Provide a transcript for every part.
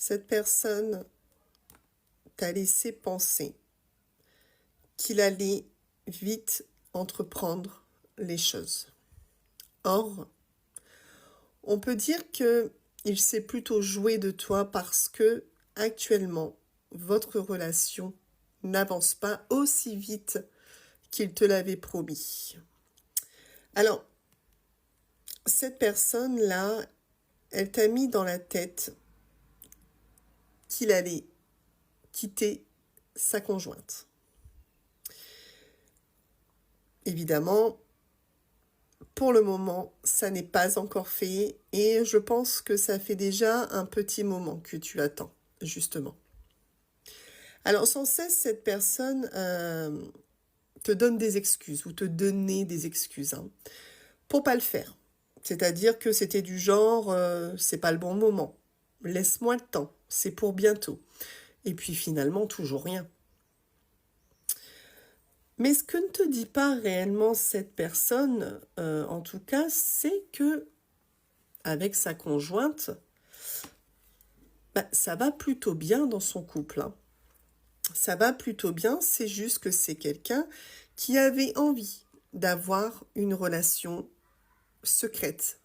cette personne t'a laissé penser qu'il allait vite entreprendre les choses. Or, on peut dire que il s'est plutôt joué de toi parce que actuellement, votre relation n'avance pas aussi vite qu'il te l'avait promis. Alors, cette personne-là, elle t'a mis dans la tête qu'il allait quitter sa conjointe. Évidemment, pour le moment, ça n'est pas encore fait et je pense que ça fait déjà un petit moment que tu attends, justement. Alors, sans cesse, cette personne te donne des excuses ou te donnait des excuses pour pas le faire. C'est-à-dire que c'était du genre, c'est pas le bon moment, laisse-moi le temps, c'est pour bientôt. Et puis finalement, toujours rien. Mais ce que ne te dit pas réellement cette personne, en tout cas, c'est que avec sa conjointe, ça va plutôt bien dans son couple. Ça va plutôt bien, c'est juste que c'est quelqu'un qui avait envie d'avoir une relation secrète.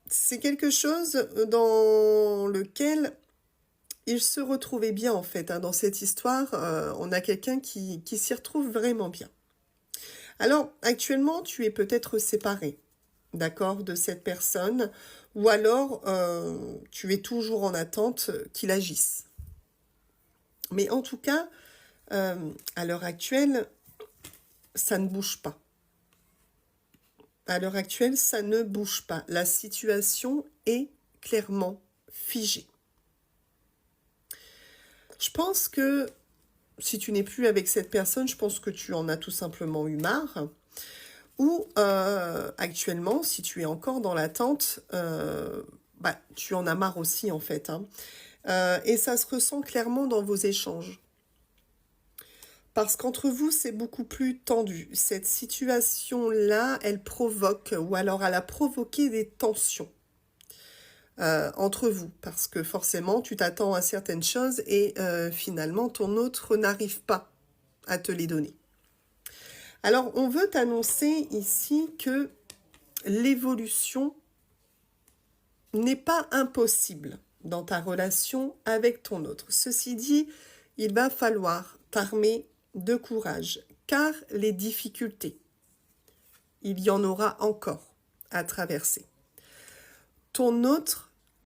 C'est quelque chose dans lequel il se retrouvait bien en fait. Dans cette histoire, on a quelqu'un qui s'y retrouve vraiment bien. Alors, actuellement, tu es peut-être séparé, d'accord, de cette personne, ou alors tu es toujours en attente qu'il agisse. Mais en tout cas, à l'heure actuelle, ça ne bouge pas. À l'heure actuelle, ça ne bouge pas. La situation est clairement figée. Je pense que si tu n'es plus avec cette personne, je pense que tu en as tout simplement eu marre. Ou actuellement, si tu es encore dans l'attente, tu en as marre aussi en fait. Et ça se ressent clairement dans vos échanges. Parce qu'entre vous, c'est beaucoup plus tendu. Cette situation-là, elle provoque, ou alors elle a provoqué des tensions entre vous. Parce que forcément, tu t'attends à certaines choses et finalement, ton autre n'arrive pas à te les donner. Alors, on veut t'annoncer ici que l'évolution n'est pas impossible dans ta relation avec ton autre. Ceci dit, il va falloir t'armer de courage, car les difficultés, il y en aura encore à traverser. Ton autre